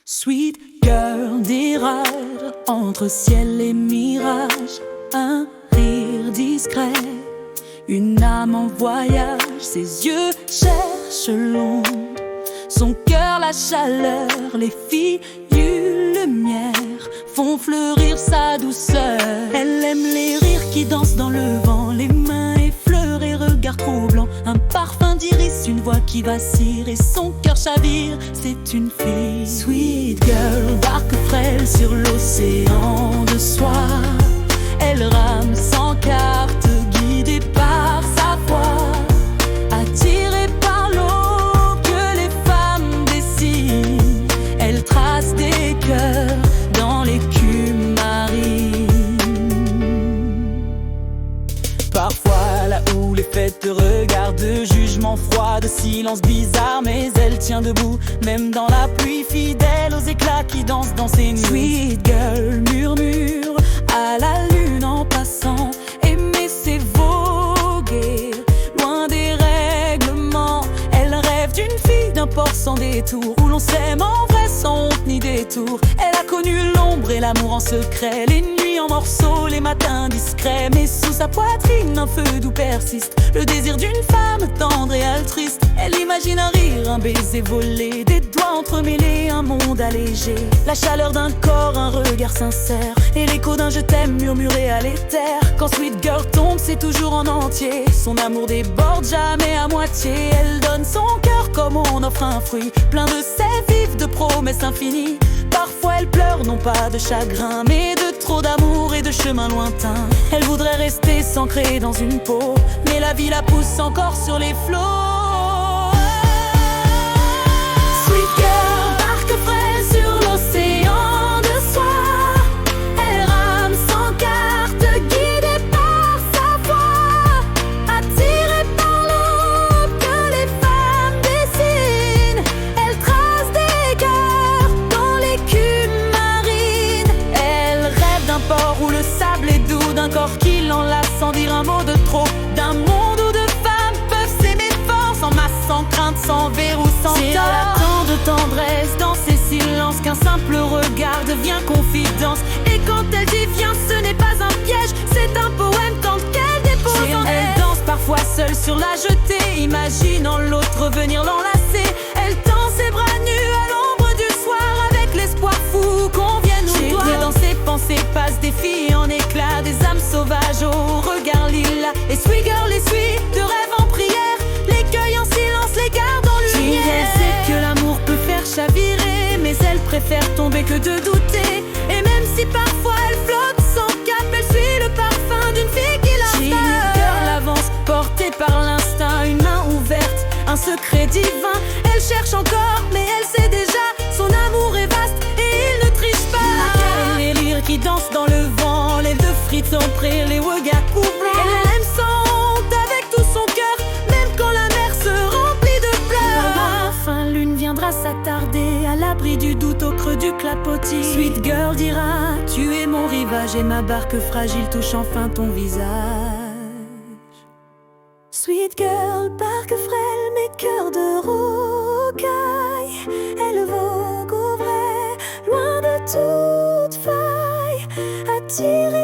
Sweet girl déraille entre ciel et mirage, un rire discret, une âme en voyage. Ses yeux cherchent l'ombre, son cœur la chaleur. Les filles lumière font fleurir sa douceur. Elle aime les rires qui dansent dans le vent, les mains effleurées, regards troublants, un parfum d'iris, une voix qui vacille et son cœur chavire. C'est une fille, sweet girl, barque frêle sur l'océan de soie. Elle rame sans carte, guidée par sa foi, attirée par l'eau que les femmes dessinent. Elle trace des cœurs dans l'écume marine. Parfois là où les fêtes te regardent, de jugement froid, de silence bizarre, mais elle tient debout, même dans la pluie, fidèle aux éclats qui dansent dans ses nuits. Sweet girl murmure à la lune en passant, aimer c'est voguer, loin des règlements. Elle rêve d'une fille d'un port sans détour, où l'on s'aime en vrai sans honte ni détour. Elle a connu l'ombre et l'amour en secret, les nuits en morceaux, les matins discrets. Mais sous sa poitrine un feu doux persiste, le désir d'une femme tendre et altruiste. Elle imagine un rire, un baiser volé, des doigts entremêlés, un monde allégé, la chaleur d'un corps, un regard sincère, et l'écho d'un je t'aime murmuré à l'éther. Quand Sweet Girl tombe, c'est toujours en entier, son amour déborde jamais à moitié. Elle donne son cœur comme on offre un fruit, plein de sève vive, de promesses infinies. Parfois elle pleure, non pas de chagrin, mais de trop d'amour et de chemins lointains. Elle voudrait rester s'ancrer dans une peau, mais la vie la pousse encore sur les flots. Sweet girl, barque frêle sur l'océan de soie. Elle rame sans carte, guidée par sa foi, attirée par l'eau que les femmes dessinent. Elle trace des cœurs dans l'écume marine. Elle rêve d'un port où le sable est doux, d'un corps qui l'enlace sans dire un mot de trop, d'un monde où deux femmes peuvent s'aimer fort, sans masse, sans crainte, sans verrou, sans tort. Elle a tant de tendresse dans ses silences qu'un simple regard devient confidence. Et quand elle dit viens, ce n'est pas un piège, c'est un poème tant qu'elle dépose en elle. Elle danse parfois seule sur la jetée, imaginant l'autre venir l'enlacer. Elle tend ses bras nus à l'ombre du soir, avec l'espoir fou qu'on vienne nous voir. Dans ses pensées passent des filles en éclats, des âmes sauvages au regard lilas. Et Sweet Girl les suit de rêve en prière, les cueille en silence, les garde en lumière. Elle sait que l'amour peut faire chavirer, mais elle préfère tomber que de douter. Et même si parfois elle flotte sans cap, elle suit le parfum d'une fille qui la Sweet Girl avance, portée par l'instinct, une main ouverte, un secret divin. Elle cherche encore, mais elle sait déjà, son amour est vaste et il ne triche pas. Les lyres qui dansent dans le vent, les deux frites sont prêts, les regards couvrants. Elle aime sans honte avec tout son cœur, même quand la mer se remplit de pleurs. Enfin lune viendra s'attarder à l'abri du doute au creux du clapotis. Sweet Girl dira tu es mon rivage et ma barque fragile touche enfin ton visage. Sweet girl, barque frêle, mais cœur de rocaille. Elle vogue au vrai, loin de toute faille, attirée